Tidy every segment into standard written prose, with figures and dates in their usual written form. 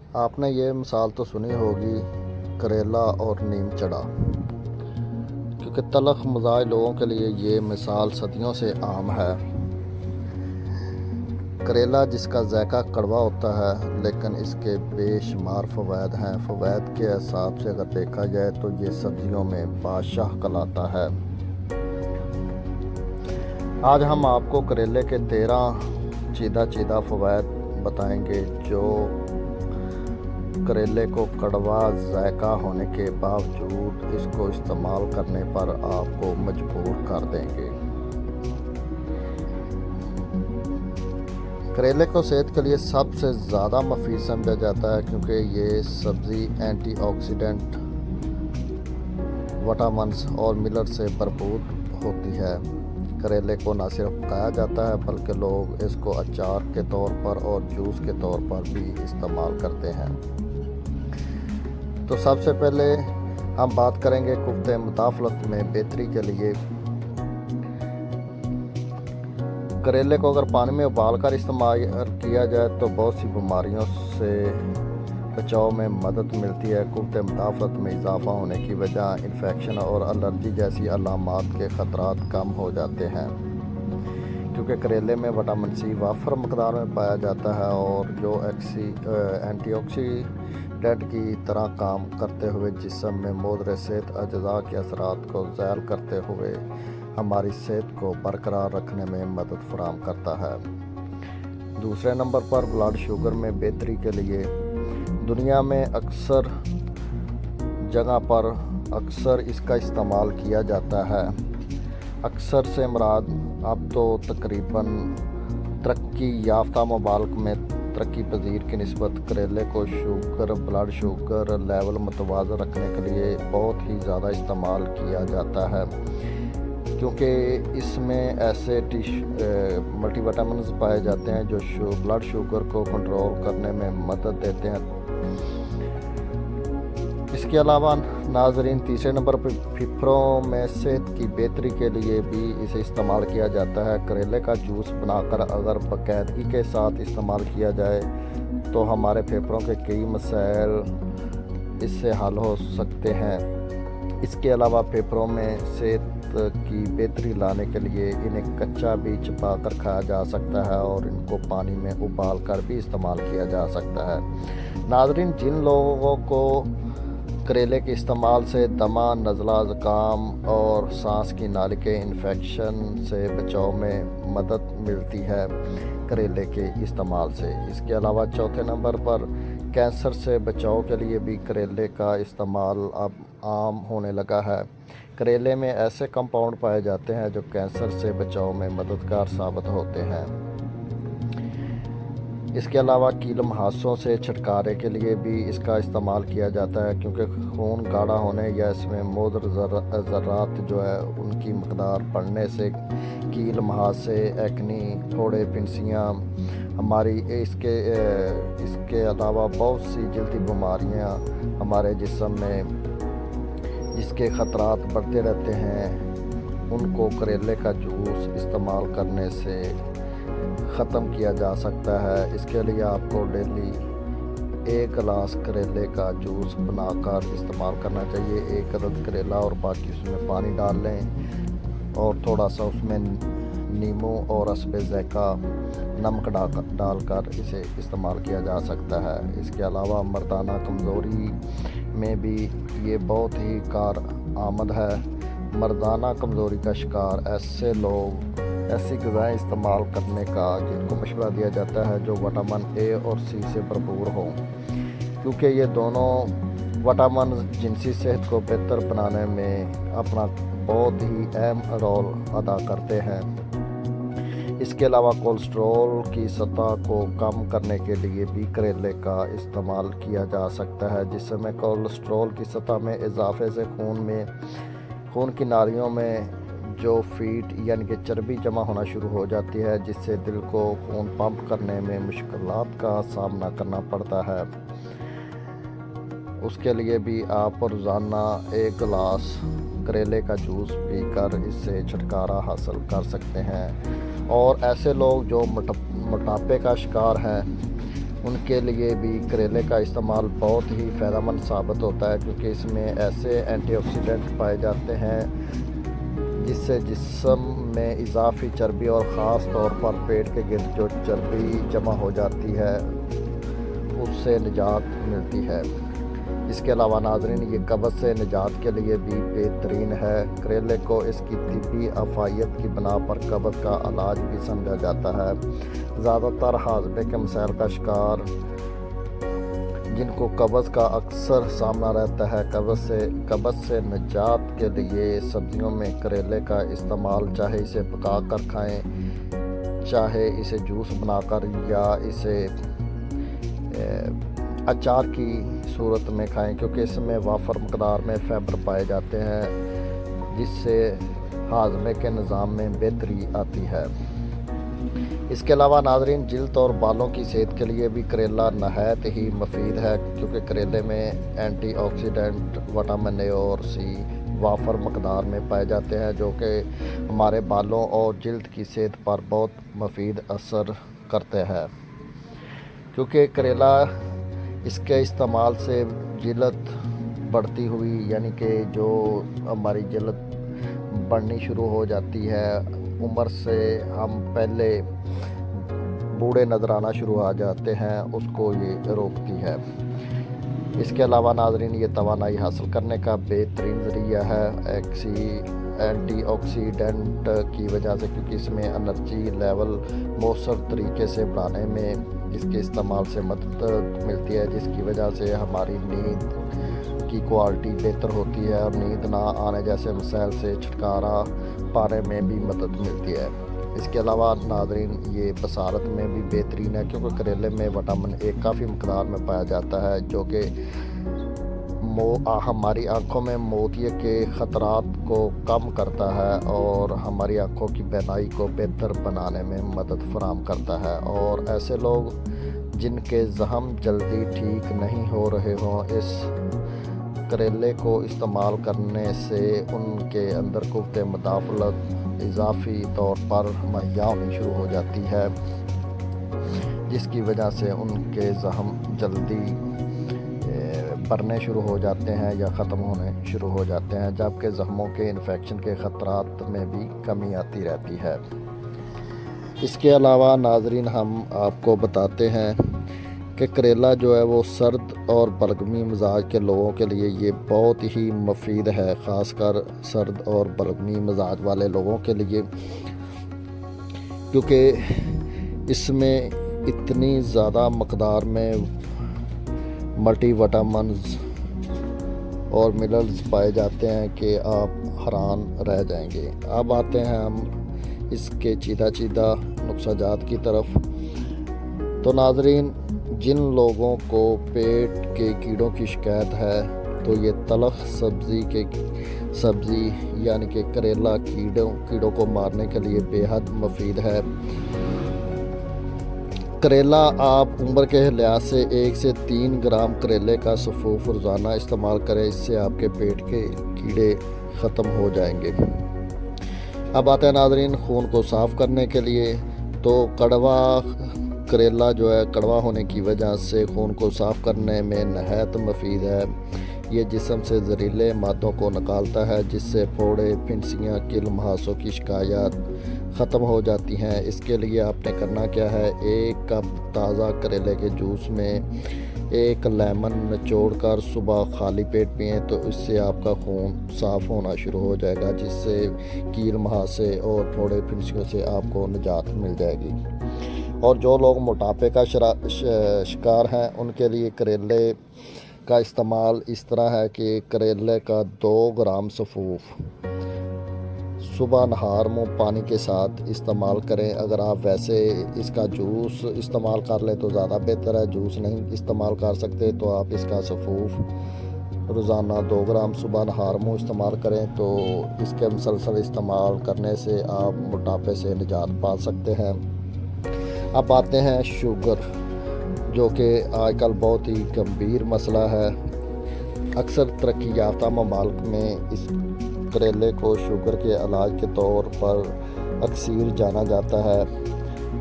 آپ نے یہ مثال تو سنی ہوگی، کریلا اور نیم چڑھا، کیونکہ تلخ مزاج لوگوں کے لیے یہ مثال صدیوں سے عام ہے۔ کریلا جس کا ذائقہ کڑوا ہوتا ہے، لیکن اس کے بے شمار فوائد ہیں۔ فوائد کے حساب سے اگر دیکھا جائے تو یہ سبزیوں میں بادشاہ کہلاتا ہے۔ آج ہم آپ کو کریلے کے 13 چیدہ فوائد بتائیں گے جو کریلے کو کڑوا ذائقہ ہونے کے باوجود اس کو استعمال کرنے پر آپ کو مجبور کر دیں گے۔ کریلے کو صحت کے لیے سب سے زیادہ مفید سمجھا جاتا ہے کیونکہ یہ سبزی اینٹی آکسیڈنٹ، وٹامنز اور منرل سے بھرپور ہوتی ہے۔ کریلے کو نہ صرف پکایا جاتا ہے بلکہ لوگ اس کو اچار کے طور پر اور جوس کے طور پر بھی استعمال کرتے ہیں۔ تو سب سے پہلے ہم بات کریں گے قوت مدافعت میں بہتری کے لیے۔ کریلے کو اگر پانی میں ابال کر استعمال کیا جائے تو بہت سی بیماریوں سے بچاؤ میں مدد ملتی ہے۔ قوت مدافعت میں اضافہ ہونے کی وجہ انفیکشن اور الرجی جیسی علامات کے خطرات کم ہو جاتے ہیں، کیونکہ کریلے میں وٹامن سی وافر مقدار میں پایا جاتا ہے اور جو اینٹی آکسیڈنٹ کی طرح کام کرتے ہوئے جسم میں مضر صحت اجزاء کے اثرات کو ذیل کرتے ہوئے ہماری صحت کو برقرار رکھنے میں مدد فراہم کرتا ہے۔ دوسرے نمبر پر بلڈ شوگر میں بہتری کے لیے دنیا میں اکثر جگہ پر اکثر اس کا استعمال کیا جاتا ہے۔ اکثر سے مراد اب تو تقریباً ترقی یافتہ ممالک میں ترقی پذیر کی نسبت کریلے کو بلڈ شوگر لیول متوازن رکھنے کے لیے بہت ہی زیادہ استعمال کیا جاتا ہے، کیونکہ اس میں ایسے ملٹی وٹامنز پائے جاتے ہیں جو بلڈ شوگر کو کنٹرول کرنے میں مدد دیتے ہیں۔ اس کے علاوہ ناظرین، تیسرے نمبر پر پھیپھڑوں میں صحت کی بہتری کے لیے بھی اسے استعمال کیا جاتا ہے۔ کریلے کا جوس بنا کر اگر باقاعدگی کے ساتھ استعمال کیا جائے تو ہمارے پھیپھڑوں کے کئی مسائل اس سے حل ہو سکتے ہیں۔ اس کے علاوہ پھیپھڑوں میں صحت کی بہتری لانے کے لیے انہیں کچا بھی چبا کر کھایا جا سکتا ہے اور ان کو پانی میں ابال کر بھی استعمال کیا جا سکتا ہے۔ ناظرین، جن لوگوں کو کریلے کے استعمال سے دمہ، نزلہ، زکام اور سانس کی نالی کے انفیکشن سے بچاؤ میں مدد ملتی ہے کریلے کے استعمال سے۔ اس کے علاوہ چوتھے نمبر پر کینسر سے بچاؤ کے لیے بھی کریلے کا استعمال اب عام ہونے لگا ہے۔ کریلے میں ایسے کمپاؤنڈ پائے جاتے ہیں جو کینسر سے بچاؤ میں مددگار ثابت ہوتے ہیں۔ اس کے علاوہ کیل محاسوں سے چھٹکارے کے لیے بھی اس کا استعمال کیا جاتا ہے، کیونکہ خون گاڑھا ہونے یا اس میں مضر ذرات جو ہے ان کی مقدار بڑھنے سے کیل محاسے، ایکنی، پھوڑے، پنسیاں ہماری اس کے علاوہ بہت سی جلدی بیماریاں ہمارے جسم میں جس کے خطرات بڑھتے رہتے ہیں، ان کو کریلے کا جوس استعمال کرنے سے ختم کیا جا سکتا ہے۔ اس کے لیے آپ کو ڈیلی 1 گلاس کریلے کا جوس بنا کر استعمال کرنا چاہیے۔ 1 عدد کریلا اور باقی اس میں پانی ڈال لیں اور تھوڑا سا اس میں نیمبو اور حسب ذائقہ نمک ڈال کر اسے استعمال کیا جا سکتا ہے۔ اس کے علاوہ مردانہ کمزوری میں بھی یہ بہت ہی کارآمد ہے۔ مردانہ کمزوری کا شکار ایسے لوگ ایسی غذائیں استعمال کرنے کا جن کو مشورہ دیا جاتا ہے جو وٹامن اے اور سی سے بھرپور ہوں، کیونکہ یہ دونوں وٹامنز جنسی صحت کو بہتر بنانے میں اپنا بہت ہی اہم رول ادا کرتے ہیں۔ اس کے علاوہ کولیسٹرول کی سطح کو کم کرنے کے لیے بھی کریلے کا استعمال کیا جا سکتا ہے، جس میں کولیسٹرول کی سطح میں اضافے سے خون کی نالیوں میں جو فیٹ یعنی کہ چربی جمع ہونا شروع ہو جاتی ہے، جس سے دل کو خون پمپ کرنے میں مشکلات کا سامنا کرنا پڑتا ہے۔ اس کے لیے بھی آپ روزانہ 1 گلاس کریلے کا جوس پی کر اس سے چھٹکارا حاصل کر سکتے ہیں۔ اور ایسے لوگ جو موٹاپے کا شکار ہیں ان کے لیے بھی کریلے کا استعمال بہت ہی فائدہ مند ثابت ہوتا ہے، کیونکہ اس میں ایسے اینٹی آکسیڈنٹ پائے جاتے ہیں جس سے جسم میں اضافی چربی اور خاص طور پر پیٹ کے گرد جو چربی جمع ہو جاتی ہے اس سے نجات ملتی ہے۔ اس کے علاوہ ناظرین، یہ قبض سے نجات کے لیے بھی بہترین ہے۔ کریلے کو اس کی طبی افادیت کی بنا پر قبض کا علاج بھی سمجھا جاتا ہے۔ زیادہ تر ہاضمے کے مسائل کا شکار جن کو قبض کا اکثر سامنا رہتا ہے، قبض سے نجات کے لیے سبزیوں میں کریلے کا استعمال، چاہے اسے پکا کر کھائیں، چاہے اسے جوس بنا کر یا اسے اچار کی صورت میں کھائیں، کیونکہ اس میں وافر مقدار میں فائبر پائے جاتے ہیں جس سے ہاضمے کے نظام میں بہتری آتی ہے۔ اس کے علاوہ ناظرین، جلد اور بالوں کی صحت کے لیے بھی کریلا نہایت ہی مفید ہے، کیونکہ کریلے میں اینٹی آکسیڈنٹ وٹامن اے اور سی وافر مقدار میں پائے جاتے ہیں، جو کہ ہمارے بالوں اور جلد کی صحت پر بہت مفید اثر کرتے ہیں۔ کیونکہ کریلا اس کے استعمال سے جلد بڑھتی ہوئی، یعنی کہ جو ہماری جلد بڑھنی شروع ہو جاتی ہے، عمر سے ہم پہلے بوڑھے نظر آنا شروع آ جاتے ہیں، اس کو یہ روکتی ہے۔ اس کے علاوہ ناظرین، یہ توانائی حاصل کرنے کا بہترین ذریعہ ہے اینٹی آکسیڈنٹ کی وجہ سے، کیونکہ اس میں انرجی لیول مؤثر طریقے سے بڑھانے میں اس کے استعمال سے مدد ملتی ہے، جس کی وجہ سے ہماری نیند کی کوالٹی بہتر ہوتی ہے اور نیند نہ آنے جیسے مسائل سے چھٹکارا پانے میں بھی مدد ملتی ہے۔ اس کے علاوہ ناظرین، یہ بصارت میں بھی بہترین ہے، کیونکہ کریلے میں وٹامن اے کافی مقدار میں پایا جاتا ہے، جو کہ ہماری آنکھوں میں موتیے کے خطرات کو کم کرتا ہے اور ہماری آنکھوں کی بینائی کو بہتر بنانے میں مدد فراہم کرتا ہے۔ اور ایسے لوگ جن کے زخم جلدی ٹھیک نہیں ہو رہے ہوں، اس کریلے کو استعمال کرنے سے ان کے اندر قوت مدافعت اضافی طور پر مہیا ہونی شروع ہو جاتی ہے، جس کی وجہ سے ان کے زخم جلدی بھرنے شروع ہو جاتے ہیں یا ختم ہونے شروع ہو جاتے ہیں، جبکہ زخموں کے انفیکشن کے خطرات میں بھی کمی آتی رہتی ہے۔ اس کے علاوہ ناظرین، ہم آپ کو بتاتے ہیں کہ کریلا جو ہے وہ سرد اور بلغمی مزاج کے لوگوں کے لیے یہ بہت ہی مفید ہے، خاص کر سرد اور بلغمی مزاج والے لوگوں کے لیے، کیونکہ اس میں اتنی زیادہ مقدار میں ملٹی وٹامنز اور منرلز پائے جاتے ہیں کہ آپ حیران رہ جائیں گے۔ اب آتے ہیں ہم اس کے چیدہ نقصہ جات کی طرف۔ تو ناظرین، جن لوگوں کو پیٹ کے کیڑوں کی شکایت ہے تو یہ تلخ سبزی یعنی کہ کریلا کیڑوں کو مارنے کے لیے بے حد مفید ہے۔ کریلا آپ عمر کے لحاظ سے 1 سے 3 گرام کریلے کا سفوف روزانہ استعمال کریں، اس سے آپ کے پیٹ کے کیڑے ختم ہو جائیں گے۔ اب آتے ہیں ناظرین خون کو صاف کرنے کے لیے۔ تو کڑوا کریلا جو ہے کڑوا ہونے کی وجہ سے خون کو صاف کرنے میں نہایت مفید ہے۔ یہ جسم سے زہریلے مادوں کو نکالتا ہے، جس سے پھوڑے، پھنسیاں، کل مہاسوں کی شکایات ختم ہو جاتی ہیں۔ اس کے لیے آپ نے کرنا کیا ہے، 1 کپ تازہ کریلے کے جوس میں 1 لیمن نچوڑ کر صبح خالی پیٹ پئیں، تو اس سے آپ کا خون صاف ہونا شروع ہو جائے گا، جس سے کیل مہاسے اور پھوڑے پھنسیوں سے آپ کو نجات مل جائے گی۔ اور جو لوگ موٹاپے کا شکار ہیں، ان کے لیے کریلے کا استعمال اس طرح ہے کہ کریلے کا 2 گرام سفوف صبح نہار منہ پانی کے ساتھ استعمال کریں۔ اگر آپ ویسے اس کا جوس استعمال کر لیں تو زیادہ بہتر ہے، جوس نہیں استعمال کر سکتے تو آپ اس کا سفوف روزانہ 2 گرام صبح نہار منہ استعمال کریں، تو اس کے مسلسل استعمال کرنے سے آپ موٹاپے سے نجات پا سکتے ہیں۔ اب آتے ہیں شوگر، جو کہ آج کل بہت ہی گمبھیر مسئلہ ہے۔ اکثر ترقی یافتہ ممالک میں اس کریلے کو شوگر کے علاج کے طور پر اکثر جانا جاتا ہے۔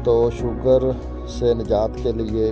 تو شوگر سے نجات کے لیے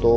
2